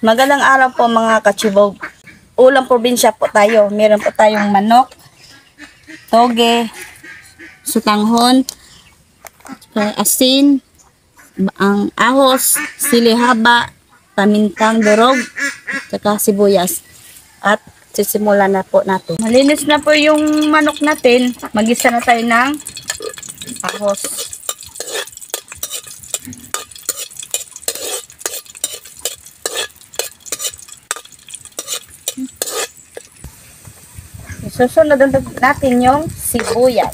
Magandang araw po mga kachibog. Ulang probinsya po tayo. Meron po tayong manok, toge, sutanghon, asin, ang ahos, sili haba, pamintang durog, saka sibuyas. At sisimulan na po natin. Malinis na po yung manok natin. Magisa na tayo ng ahos. Susunod natin yung sibuyas.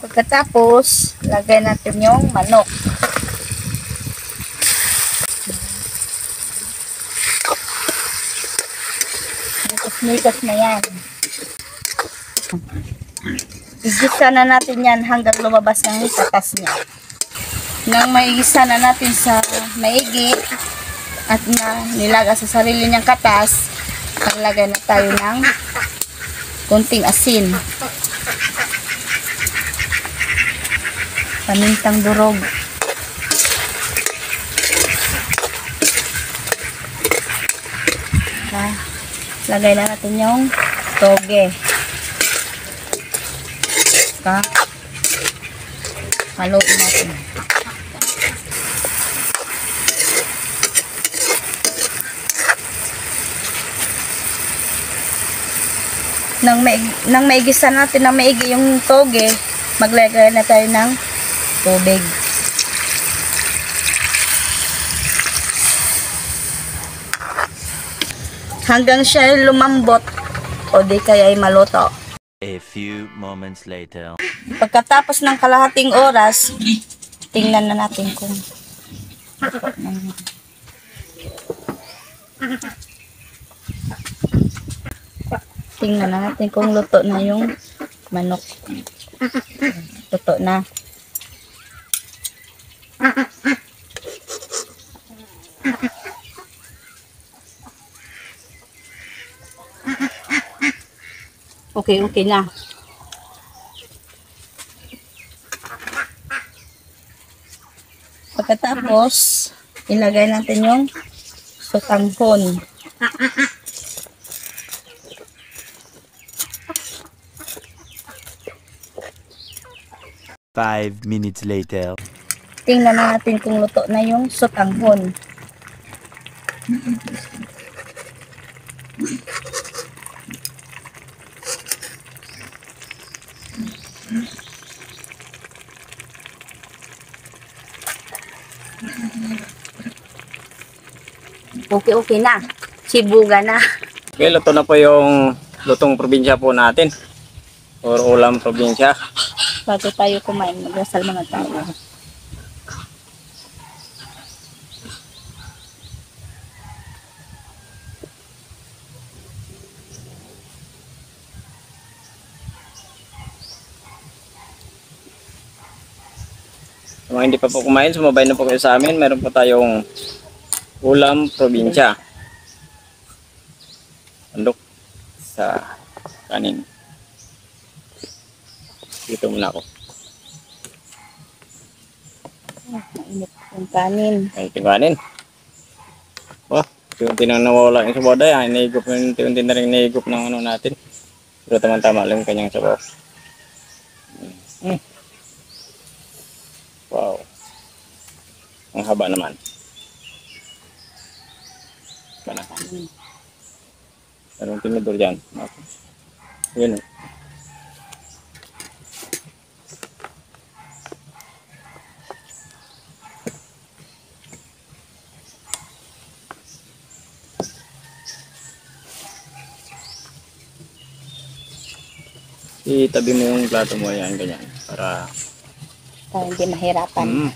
Pagkatapos, lagay natin yung manok. Mikas na yan. Igisa na natin yan hanggang lumabas ng katas niya. Nang maigisa na natin sa maigi, at na nilaga sa sarili niyang katas, paglagay na tayo ng konting asin, pamintang durog, lagay na natin yung toge, haluin natin. Nang maigisa natin ng maigi yung toge, maglagay na tayo ng tubig. Hanggang siya lumambot o di kaya ay maluto. A few moments later. Pagkatapos ng kalahating oras, tingnan na natin kung luto na yung manok. Luto na. Okay na. Pagkatapos, ilagay natin yung sutanghon. Five minutes later. Tingnan natin kung luto na yung sutanghon. Okay na. Sibuga na. Okay, luto na po yung lutong probinsya po natin. Or ulam probinsya. Bago tayo kumain, magdasal muna tayo. Sa mga hindi pa po kumain, sumabay na po kayo sa amin. Meron po tayong ulam probinsya. Andok sa kanin. Dito muna ako. Mainit yung kanin. Mainit yung kanin. Oh, unti nang nawala yung sabaw ay naigop yung unti na rin naigop ng ano natin. Pero tama-tama lang yung kanyang sabaw. Wow. Ang haba naman. Mana? Anong tinidor dyan? Yun. Itabi mo yung plato mo yan, ganyan. Para hindi mahirapan.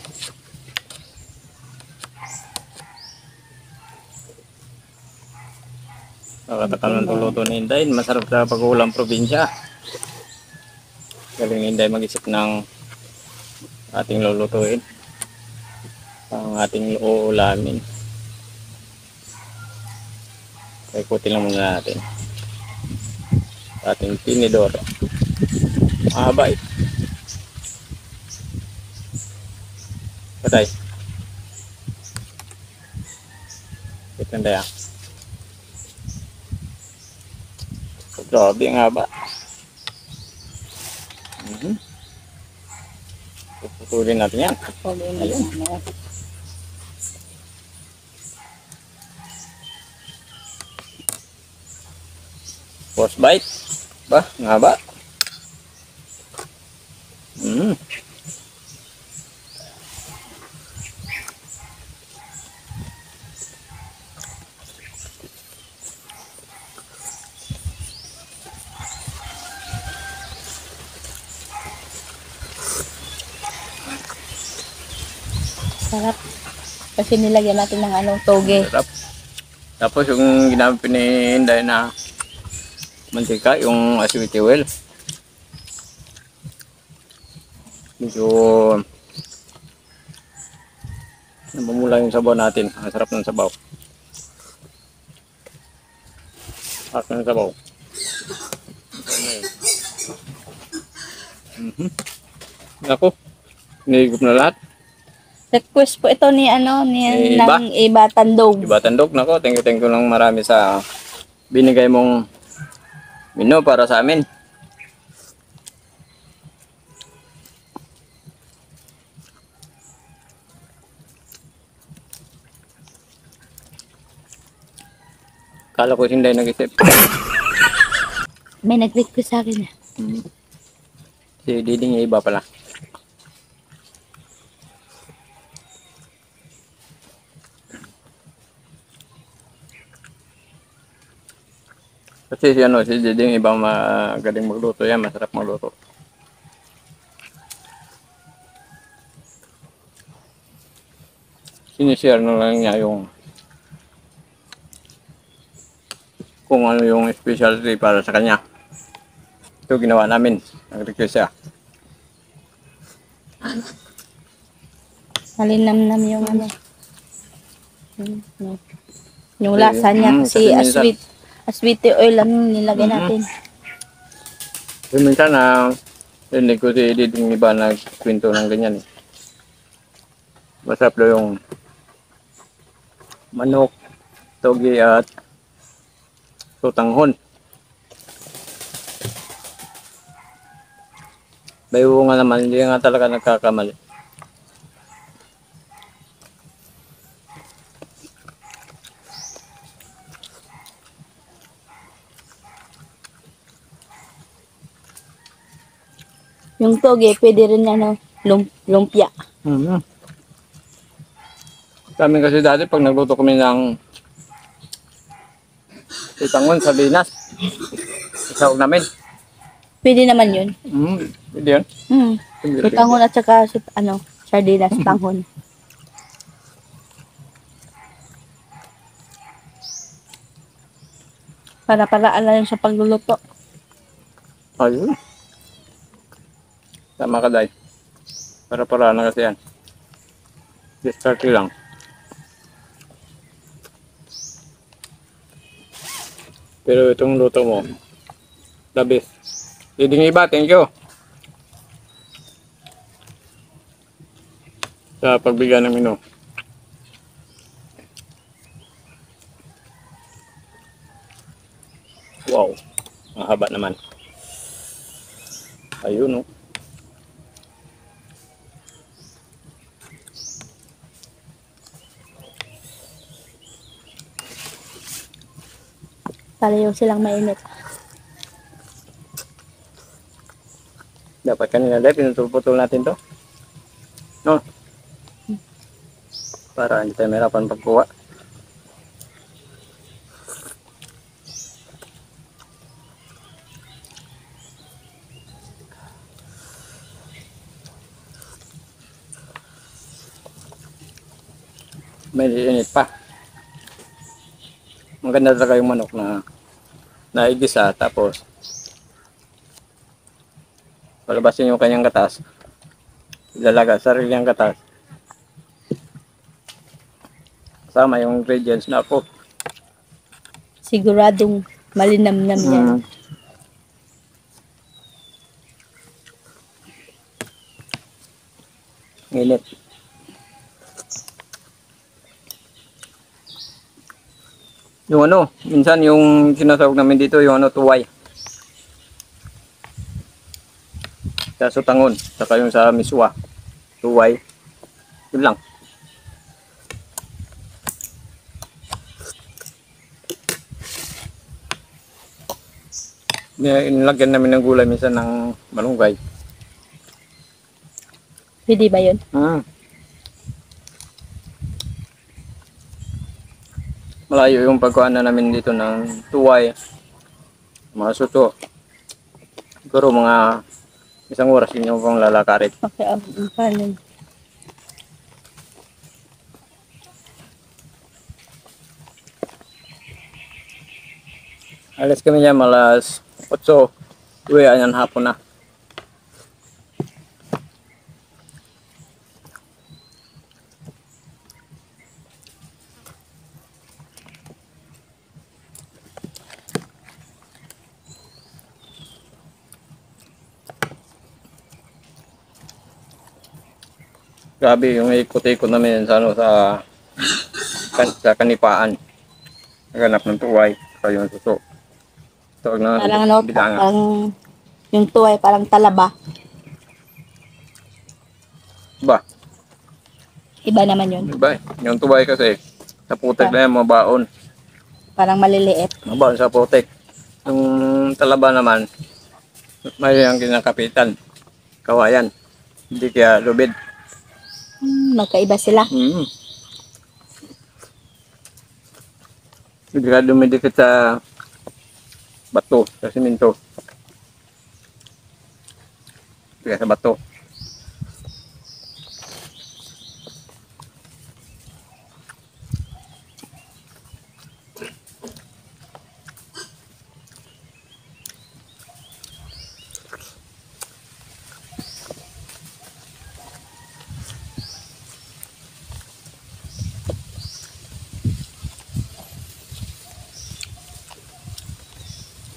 Nakatakal ng tuluto ni Inday. Masarap sa pag-ulam probinsya. Galing ni Inday mag-isip ng ating lulutuin. Ang ating uulamin. Kaya ikutin lang muna natin. Ating tinidor. Mahaba eh. Patay. Ganda yan. Grabe nga ba? Puputulin natin yan. Pagod na yun. Force bite. Ba? Nga ba? Sarap. Kasi nilagyan natin ng toge. Sarap. Tapos yung ginamit ni Inday na mantika, yung aswiti oil. Medyo namumula yung sabaw natin. Ang sarap ng sabaw. Sarap ng sabaw. Ako, nahigop na lahat. Request po ito ni Iba? ng Iba Tandog. Diba tandok? Nako, thank you lang marami sa binigay mong menu para sa amin. Kala ko hindi nag-isip. May nag-request sa akin. Si Diding iba pala. Kasi si Diding ibang magaling magluto yan, masarap magluto. Sinishare na lang niya yung kung ano yung specialty para sa kanya. Ito ginawa namin, nag-request siya. Malinamnam yung yung lasa niya kasi kasi aswiti oil lang yung nilagay natin. Yung minsan hindi ko si Diding iba nagkwento ng ganyan. Masarap daw yung manok, togi at tutanghon. Bayo nga naman, hindi nga talaga nagkakamali. Yung toge, pwede rin lumpia. Kami kasi dati pag nagluto kami ng tutanghon sa Linas, isaog namin. Pwede naman yun. Hindi yun. Tanghon at saka sardinas, tanghon. Para-paraan lang sa pagluluto. Ayun. Tama ka, Day. Para na kasi yan. Discard lang. Pero itong luto mo, the best. Diding iba, thank you. Sa pagbigyan ng menu. Wow, ang haba naman. Ayun, oh. Pareho silang mainit. Dapat kanina dahil pinutol-putol natin to. No? Para hindi tayo mahirapan pagkuha. May init pa. Maganda talaga yung manok na naigisa tapos palabasin yung kanyang katas, ilalaga sarili ang katas kasama yung ingredients na po. Siguradong malinamnam yan. Init. Yung ano, minsan yung sinasawag namin dito, yung ano, tuway. Sa sutangon, saka yung sa miswa. Tuway. Yun lang. Nilagyan namin ng gulay minsan ng malunggay. Pwede ba yun? Malayo yung pagkuhan na namin dito ng tuway, mga suto. Siguro mga isang oras yun yung pang lalakarin. Okay, kanin. Alas kami niya malas 8, uwi ayan hapon na. Grabe yung ikot-ikot namin sa ano sa kanipaan. Naghanap ng tuway, saka yung suso. Tawag na Parang ano, bidanga. parang yung tuway, parang talaba. Ba, Iba naman yun. iba eh. Yung tuway kasi sa putek na yan, mabaon. Parang maliliit. Mabaon sa putek. Yung talaba naman, may ang kinakapitan. Kawayan. Hindi kaya lubid. Magkaiba sila. Hindi ka dumidikit sa bato, sa simento. Kaya sa bato.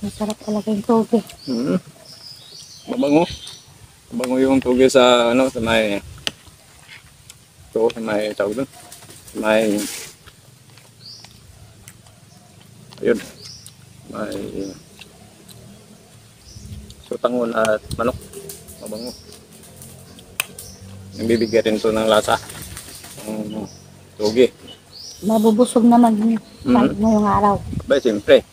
Masarap talaga yung toge. Mabango. Mabango yung tugi sa ano, sa may tawag doon. Sa may ayun. May sutangon at manok. Mabango. Nagbibigay rin to ng lasa. Ang tugi. Mabubusog naman ngayong araw. Ba, siyempre.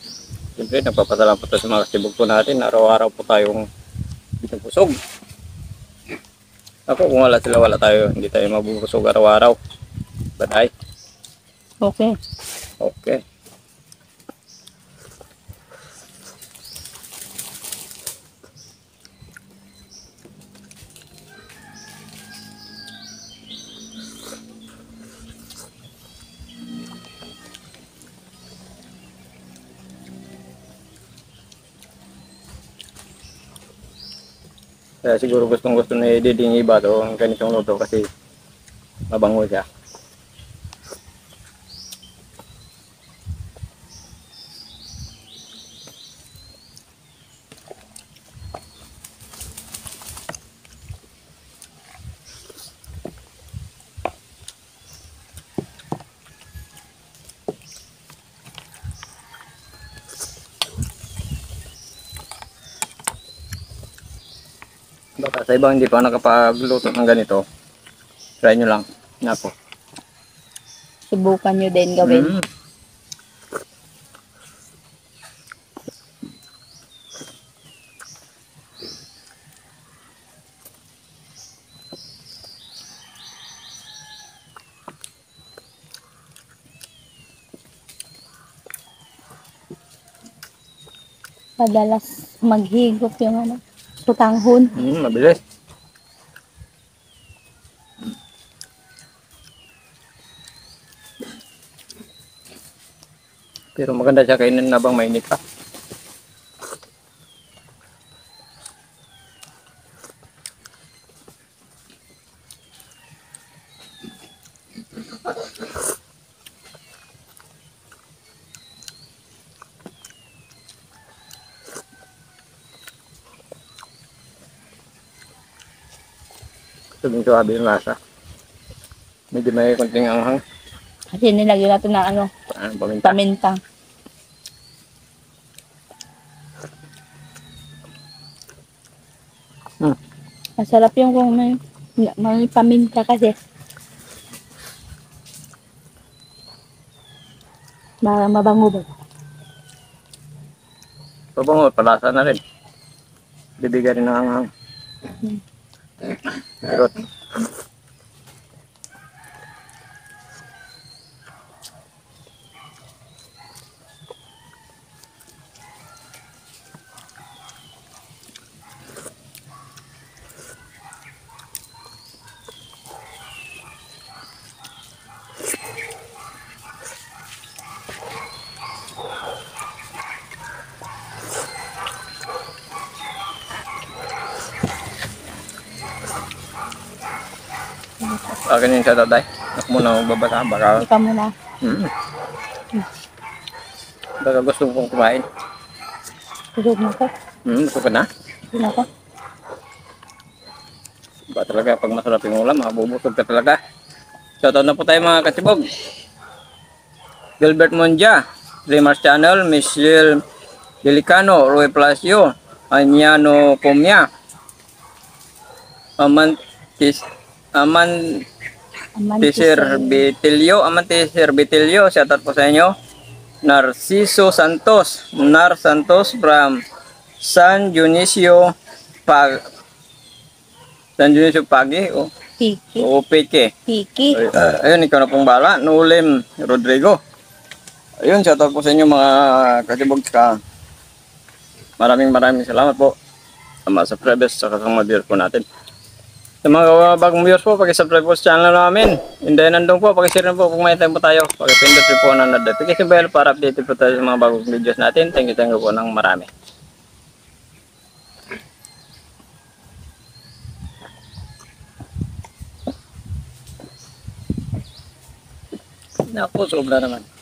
Siyempre, nagpapasalamat tayo sa mga kasibog po natin. Araw-araw po tayong binubusog. Ako, kung wala sila, wala tayo. Hindi tayo mabubusog araw-araw. Baday. Okay. Okay. Kaya siguro gustong-gusto na i-ding iba to ang ganitong luto kasi mabango siya. Baka sa ibang hindi pa nakapagluto ng ganito, try nyo lang. Nako. Subukan nyo din gawin. Madalas maghigop yung ano, sutanghon. Mabilis. Pero maganda siya kainin na bang mainit pa. Sabing suwabe yung lasa. Medyo may konting anghang. Kasi nilagyan natin ng ano, Paminta. paminta. Hmm. Masarap yung kung may paminta kasi. Mabango ba? Pabango, palasa na rin. Bibigyan rin ng hanghang. Pero, akin yung sa tatay. Ako muna magbabasa. Baka, Ikaw muna. mm, baka gusto kong kumain. Tulog mo ko. Gusto ka na? Tulog ako. Ba talaga, pag masarap yung ulam, mabubusog ka talaga. Shoutout na po tayo mga katibog. Gilbert Monja, Dreamers Channel, Michelle Delicano, Roy Palacio, Anyano Comia, Amantisir Betilio, shoutout po sa inyo. Narciso Santos, Nar Santos from San Dionisio Pagi Piki. o Peke. Piki. Ayun, ikaw na pong bala. Nulim Rodrigo. Ayun, shoutout po sa inyo mga katibog ka. Maraming salamat po sa mga subscribers sa mga viewers po natin. Sa mga bagong viewers po, pag-subscribe po sa channel namin. Hindi nandun po, pag-share na po kung may time po tayo. Pag-pindot po ng notification bell para updated po tayo sa mga bagong videos natin. Thank you po ng marami. Naku, sobra naman.